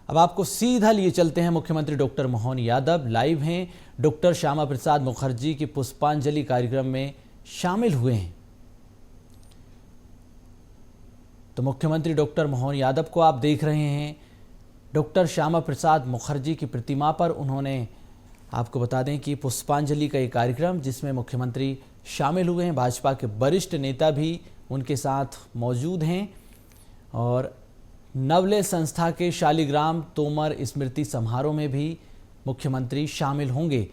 अब आपको सीधा लिए चलते हैं मुख्यमंत्री डॉक्टर मोहन यादव लाइव हैं, डॉक्टर श्यामा प्रसाद मुखर्जी की पुष्पांजलि कार्यक्रम में शामिल हुए हैं। तो मुख्यमंत्री डॉक्टर मोहन यादव को आप देख रहे हैं। डॉक्टर श्यामा प्रसाद मुखर्जी की प्रतिमा पर उन्होंने, आपको बता दें कि पुष्पांजलि का एक कार्यक्रम जिसमें मुख्यमंत्री शामिल हुए हैं। भाजपा के वरिष्ठ नेता भी उनके साथ मौजूद हैं और नवले संस्था के शालिग्राम तोमर स्मृति समारोह में भी मुख्यमंत्री शामिल होंगे।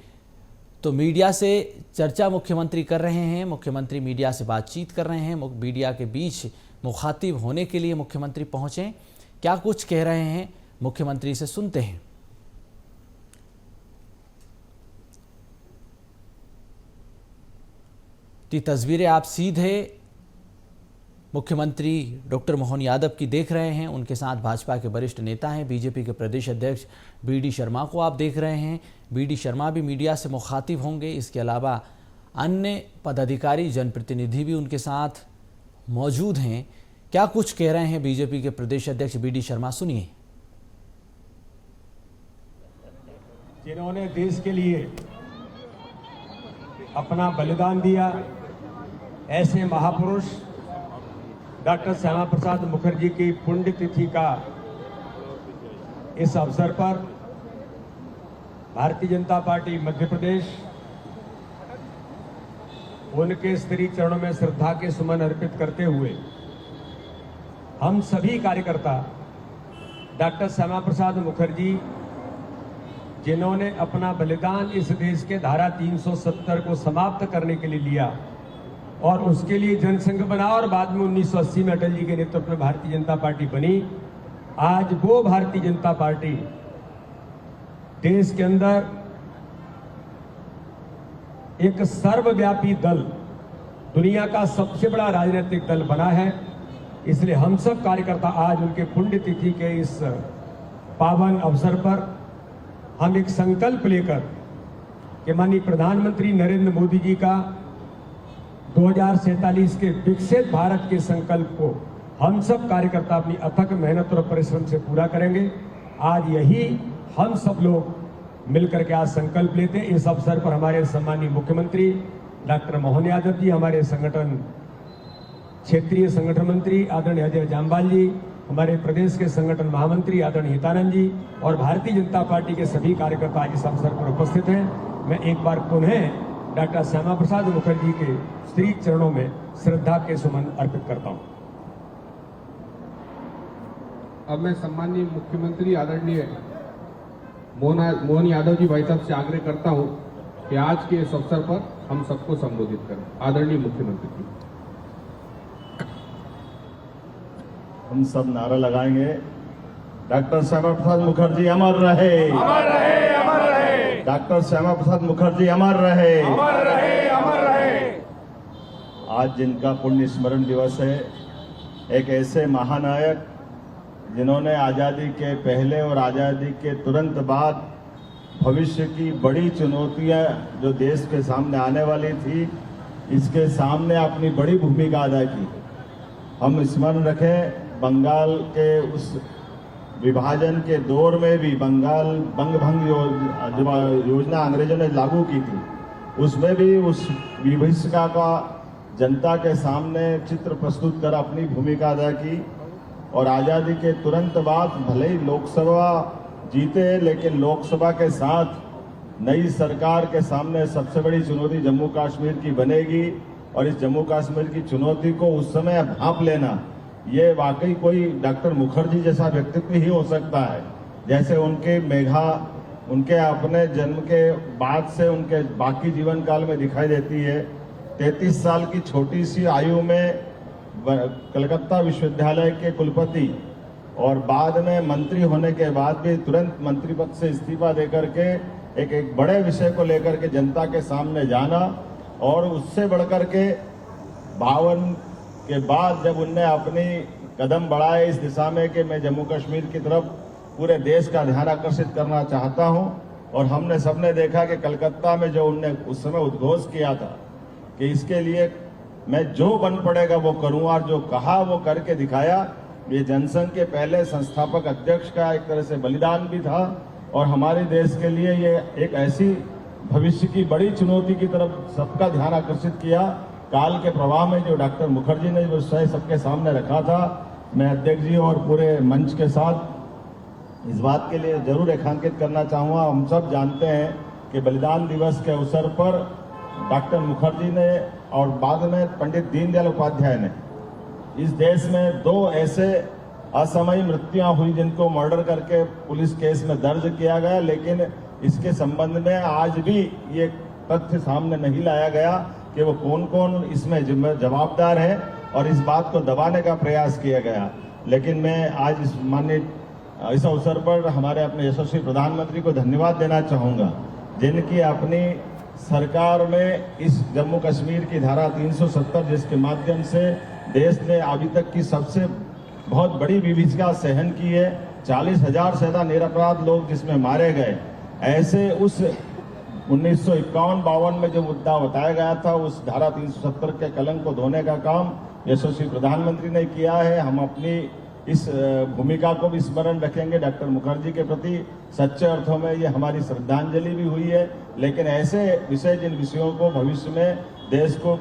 तो मीडिया से चर्चा मुख्यमंत्री कर रहे हैं, मुख्यमंत्री मीडिया से बातचीत कर रहे हैं। मीडिया के बीच मुखातिब होने के लिए मुख्यमंत्री पहुंचे। क्या कुछ कह रहे हैं मुख्यमंत्री से सुनते हैं। ये तस्वीरें आप सीधे मुख्यमंत्री डॉक्टर मोहन यादव की देख रहे हैं। उनके साथ भाजपा के वरिष्ठ नेता हैं, बीजेपी के प्रदेश अध्यक्ष बीडी शर्मा को आप देख रहे हैं। बीडी शर्मा भी मीडिया से मुखातिब होंगे। इसके अलावा अन्य पदाधिकारी, जनप्रतिनिधि भी उनके साथ मौजूद हैं। क्या कुछ कह रहे हैं बीजेपी के प्रदेश अध्यक्ष बीडी शर्मा, सुनिए। जिन्होंने देश के लिए अपना बलिदान दिया, ऐसे महापुरुष डॉक्टर श्यामा प्रसाद मुखर्जी की पुण्यतिथि का इस अवसर पर भारतीय जनता पार्टी मध्य प्रदेश उनके श्री चरणों में श्रद्धा के सुमन अर्पित करते हुए हम सभी कार्यकर्ता डॉक्टर श्यामा प्रसाद मुखर्जी, जिन्होंने अपना बलिदान इस देश के धारा 370 को समाप्त करने के लिए लिया और उसके लिए जनसंघ बना और बाद में 1980 में अटल जी के नेतृत्व में भारतीय जनता पार्टी बनी। आज वो भारतीय जनता पार्टी देश के अंदर एक सर्वव्यापी दल, दुनिया का सबसे बड़ा राजनीतिक दल बना है। इसलिए हम सब कार्यकर्ता आज उनके पुण्यतिथि के इस पावन अवसर पर हम एक संकल्प लेकर कि माननीय प्रधानमंत्री नरेंद्र मोदी जी का 2047 के विकसित भारत के संकल्प को हम सब कार्यकर्ता अपनी अथक मेहनत और परिश्रम से पूरा करेंगे। आज यही हम सब लोग मिलकर के आज संकल्प लेते हैं। इस अवसर पर हमारे सम्मानीय मुख्यमंत्री डॉक्टर मोहन यादव जी, हमारे संगठन क्षेत्रीय संगठन मंत्री आदरणीय अजय जामवाल जी, हमारे प्रदेश के संगठन महामंत्री आदरणीय हितानंद जी और भारतीय जनता पार्टी के सभी कार्यकर्ता आज इस अवसर पर उपस्थित हैं। मैं एक बार पुनः डॉक्टर श्यामा प्रसाद मुखर्जी के श्री चरणों में श्रद्धा के सुमन अर्पित करता हूं। अब मैं सम्माननीय मुख्यमंत्री आदरणीय मोहन यादव जी भाई साहब से आग्रह करता हूं कि आज के इस अवसर पर हम सबको संबोधित करें। आदरणीय मुख्यमंत्री जी, हम सब नारा लगाएंगे, डॉक्टर श्यामा प्रसाद मुखर्जी अमर रहे, अमर रहे, अमर रहे। डॉक्टर श्यामा प्रसाद मुखर्जी अमर रहे, अमर रहे, अमर रहे। आज जिनका पुण्य स्मरण दिवस है, एक ऐसे महानायक जिन्होंने आज़ादी के पहले और आज़ादी के तुरंत बाद भविष्य की बड़ी चुनौतियां जो देश के सामने आने वाली थी, इसके सामने अपनी बड़ी भूमिका अदा की। हम स्मरण रखें, बंगाल के उस विभाजन के दौर में भी बंगाल बंग योजना अंग्रेजों ने लागू की थी, उसमें भी उस विभीषिका का जनता के सामने चित्र प्रस्तुत कर अपनी भूमिका अदा की। और आज़ादी के तुरंत बाद भले ही लोकसभा जीते, लेकिन लोकसभा के साथ नई सरकार के सामने सबसे बड़ी चुनौती जम्मू कश्मीर की बनेगी। और इस जम्मू कश्मीर की चुनौती को उस समय भांप लेना, ये वाकई कोई डॉक्टर मुखर्जी जैसा व्यक्तित्व ही हो सकता है। जैसे उनके मेघा उनके अपने जन्म के बाद से उनके बाकी जीवन काल में दिखाई देती है। 33 साल की छोटी सी आयु में कलकत्ता विश्वविद्यालय के कुलपति और बाद में मंत्री होने के बाद भी तुरंत मंत्री पद से इस्तीफा देकर के एक बड़े विषय को लेकर के जनता के सामने जाना। और उससे बढ़कर के 52 के बाद जब उनने अपनी कदम बढ़ाए इस दिशा में कि मैं जम्मू कश्मीर की तरफ पूरे देश का ध्यान आकर्षित करना चाहता हूं। और हमने सबने देखा कि कलकत्ता में जो उनने उस समय उद्घोष किया था कि इसके लिए मैं जो बन पड़ेगा वो करूं, और जो कहा वो करके दिखाया। ये जनसंघ के पहले संस्थापक अध्यक्ष का एक तरह से बलिदान भी था और हमारे देश के लिए ये एक ऐसी भविष्य की बड़ी चुनौती की तरफ सबका ध्यान आकर्षित किया। काल के प्रवाह में जो डॉक्टर मुखर्जी ने जो विषय सबके सामने रखा था, मैं अध्यक्ष जी और पूरे मंच के साथ इस बात के लिए जरूर रेखांकित करना चाहूँगा। हम सब जानते हैं कि बलिदान दिवस के अवसर पर डॉक्टर मुखर्जी ने और बाद में पंडित दीनदयाल उपाध्याय ने इस देश में 2 ऐसे असमयी मृत्युआं हुई जिनको मर्डर करके पुलिस केस में दर्ज किया गया, लेकिन इसके संबंध में आज भी ये तथ्य सामने नहीं लाया गया कि वो कौन कौन इसमें जवाबदार है और इस बात को दबाने का प्रयास किया गया। लेकिन मैं आज इस अवसर पर हमारे अपने यशस्वी प्रधानमंत्री को धन्यवाद देना चाहूँगा, जिनकी अपनी सरकार में इस जम्मू कश्मीर की धारा 370 जिसके माध्यम से देश ने अभी तक की सबसे बहुत बड़ी विभीषिका सहन की है, 40,000 से ज्यादा निरपराध लोग जिसमें मारे गए, ऐसे उस 1951-52 में जो मुद्दा बताया गया था उस धारा 370 के कलंक को धोने का काम यशस्वी प्रधानमंत्री ने किया है। हम अपनी इस भूमिका को भी स्मरण रखेंगे। डॉक्टर मुखर्जी के प्रति सच्चे अर्थों में ये हमारी श्रद्धांजलि भी हुई है, लेकिन ऐसे विषय जिन विषयों को भविष्य में देश को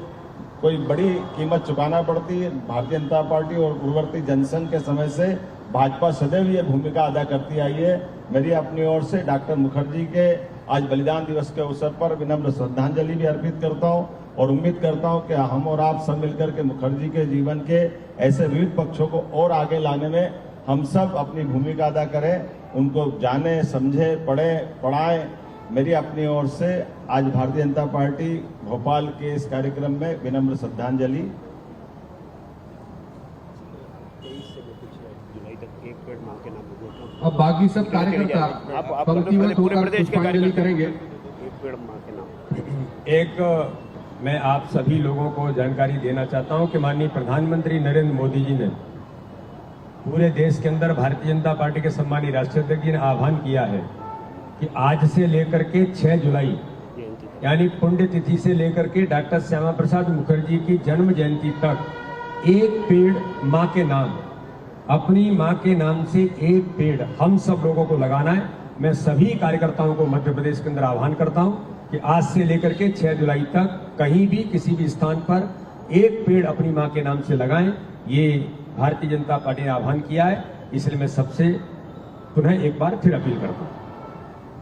कोई बड़ी कीमत चुकाना पड़ती है, भारतीय जनता पार्टी और पूर्ववर्ती जनसंघ के समय से भाजपा सदैव ये भूमिका अदा करती आई है। मेरी अपनी ओर से डॉक्टर मुखर्जी के आज बलिदान दिवस के अवसर पर विनम्र श्रद्धांजलि भी अर्पित करता हूं और उम्मीद करता हूं कि हम और आप सब मिलकर के मुखर्जी के जीवन के ऐसे विविध पक्षों को और आगे लाने में हम सब अपनी भूमिका अदा करें, उनको जाने, समझे, पढ़ाएं। मेरी अपनी ओर से आज भारतीय जनता पार्टी भोपाल के इस कार्यक्रम में विनम्र श्रद्धांजलि। अब बाकी सब कार्यकर्ता पंक्तिबद्ध होकर पुष्पांजलि करेंगे। एक मैं आप सभी लोगों को जानकारी देना चाहता हूं कि माननीय प्रधानमंत्री नरेंद्र मोदी जी ने पूरे देश के अंदर भारतीय जनता पार्टी के सम्मानीय राष्ट्रीय अध्यक्ष जी ने आह्वान किया है कि आज से लेकर के 6 जुलाई यानी पुण्यतिथि से लेकर के डॉक्टर श्यामा प्रसाद मुखर्जी की जन्म जयंती तक एक पेड़ मां के नाम, अपनी मां के नाम से एक पेड़ हम सब लोगों को लगाना है। मैं सभी कार्यकर्ताओं को मध्य प्रदेश के अंदर आह्वान करता हूं कि आज से लेकर के 6 जुलाई तक कहीं भी किसी भी स्थान पर एक पेड़ अपनी मां के नाम से लगाएं। ये भारतीय जनता पार्टी ने आह्वान किया है, इसलिए मैं सबसे पुनः एक बार फिर अपील करता हूं।